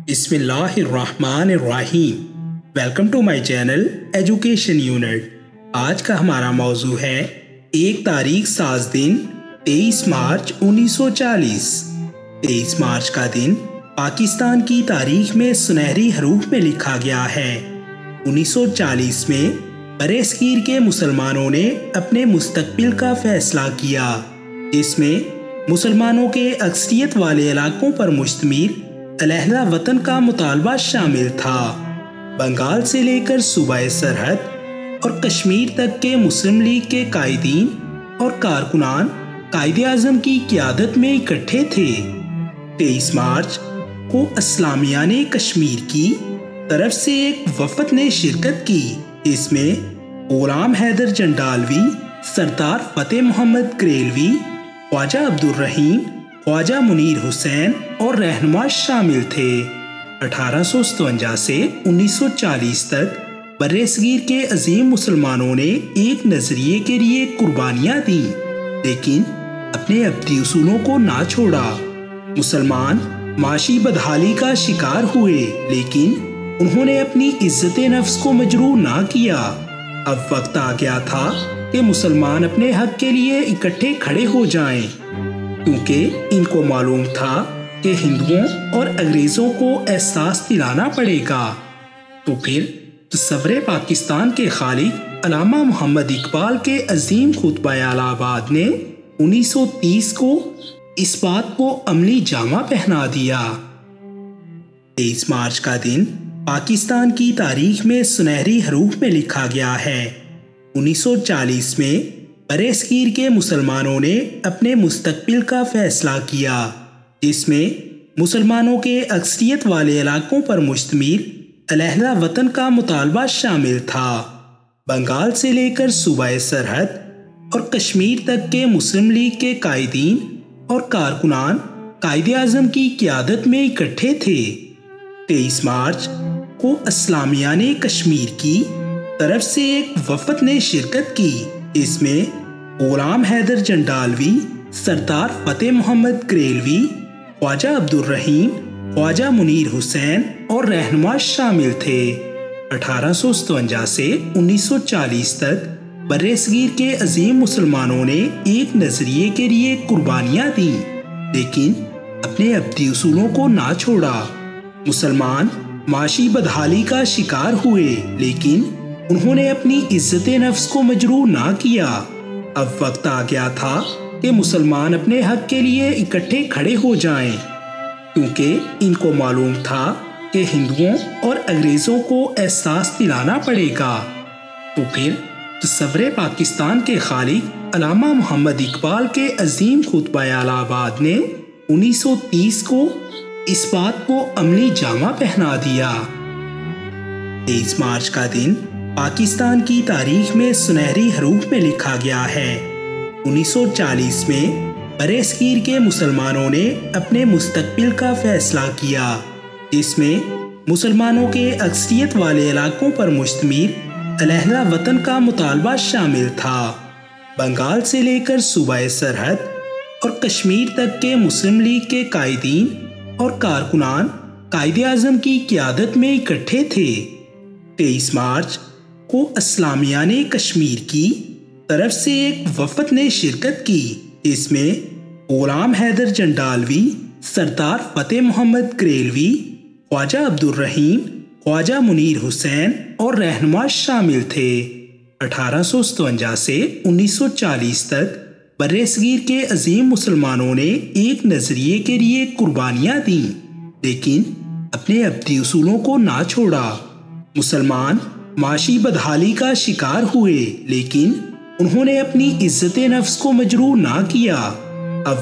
بسم اللہ الرحمن الرحیم۔ Welcome to my channel education unit. آج کا ہمارا موضوع ہے 1 تاریخ ساز دن 23 مارچ 1940۔ 23 مارچ کا دن پاکستان کی تاریخ میں سنہری حروف میں لکھا گیا ہے۔ 1940 میں برصغیر کے مسلمانوں نے اپنے مستقبل کا فیصلہ کیا، جس میں مسلمانوں کے اکثریت والے علاقوں پر مشتمل علیحدہ وطن کا مطالبہ شامل تھا۔ بنگال سے لے کر صوبہ سرحد اور کشمیر تک کے مسلم لیگ کے قائدین اور کارکنان قائد اعظم کی قیادت میں اکٹھے تھے۔ 23 مارچ کو اسلامیہ نے کشمیر کی طرف سے ایک وفد نے شرکت کی، اس میں غلام حیدر جنڈالوی، سردار فتح محمد کریلوی، خواجہ عبدالرحیم، خواجہ منیر حسین اور رہنما شامل تھے۔ 1857 سے 1940 تک برصغیر کے عظیم مسلمانوں نے ایک نظریے کے لیے قربانیاں دیں، لیکن اپنے ابدی اصولوں کو نہ چھوڑا۔ مسلمان معاشی بدحالی کا شکار ہوئے، لیکن انہوں نے اپنی عزت نفس کو مجروح نہ کیا۔ اب وقت آ گیا تھا کہ مسلمان اپنے حق کے لیے اکٹھے کھڑے ہو جائیں، کیونکہ ان کو معلوم تھا کہ ہندوؤں اور انگریزوں کو احساس دلانا پڑے گا۔ تو پھر تصور پاکستان کے خالق علامہ محمد اقبال کے عظیم خطبہ الہ آباد نے 1930 کو اس بات کو عملی جامہ پہنا دیا۔ 23 مارچ کا دن پاکستان کی تاریخ میں سنہری حروف میں لکھا گیا ہے۔ 1940 میں برصغیر کے مسلمانوں نے اپنے مستقبل کا فیصلہ کیا، جس میں مسلمانوں کے اکثریت والے علاقوں پر مشتمل علیحدہ وطن کا مطالبہ شامل تھا۔ بنگال سے لے کر صوبہ سرحد اور کشمیر تک کے مسلم لیگ کے قائدین اور کارکنان قائد اعظم کی قیادت میں اکٹھے تھے۔ 23 مارچ کو اسلامیہ نے کشمیر کی طرف سے ایک وفد نے شرکت کی، اس میں غلام حیدر جنڈالوی، سردار فتح محمد کریلوی، خواجہ عبدالرحیم، خواجہ منیر حسین اور رہنما شامل تھے۔ 1857 سے 1940 تک برصغیر کے عظیم مسلمانوں نے ایک نظریے کے لیے قربانیاں دیں، لیکن اپنے ابدی اصولوں کو نہ چھوڑا۔ مسلمان معاشی بدحالی کا شکار ہوئے، لیکن انہوں نے اپنی عزت نفس کو مجروح نہ کیا۔ اب وقت آ گیا تھا کہ مسلمان اپنے حق کے لیے اکٹھے کھڑے ہو جائیں، کیونکہ ان کو معلوم تھا کہ ہندوؤں اور انگریزوں کو احساس دلانا پڑے گا۔ تو پھر تصور پاکستان کے خالق علامہ محمد اقبال کے عظیم خطبہ الہ آباد نے 1930 کو اس بات کو عملی جامہ پہنا دیا۔ 23 مارچ کا دن پاکستان کی تاریخ میں سنہری حروف میں لکھا گیا ہے۔ 1940 میں برصغیر کے مسلمانوں نے اپنے مستقبل کا فیصلہ کیا، جس میں مسلمانوں کے اکثریت والے علاقوں پر مشتمل علیحدہ وطن کا مطالبہ شامل تھا۔ بنگال سے لے کر صوبہ سرحد اور کشمیر تک کے مسلم لیگ کے قائدین اور کارکنان قائد اعظم کی قیادت میں اکٹھے تھے۔ 23 مارچ کو اسلامیہ نے کشمیر کی طرف سے ایک وفد نے شرکت کی، اس میں غلام حیدر جنڈالوی، سردار فتح محمد کریلوی، خواجہ عبدالرحیم، خواجہ منیر حسین اور رہنما شامل تھے۔ 1857 سے 1940 تک برصغیر کے عظیم مسلمانوں نے ایک نظریے کے لیے قربانیاں دیں، لیکن اپنے ابدی اصولوں کو نہ چھوڑا۔ مسلمان معاشی بدحالی کا شکار ہوئے، لیکن انہوں نے اپنی عزت نفس کو مجروح نہ کیا۔ اب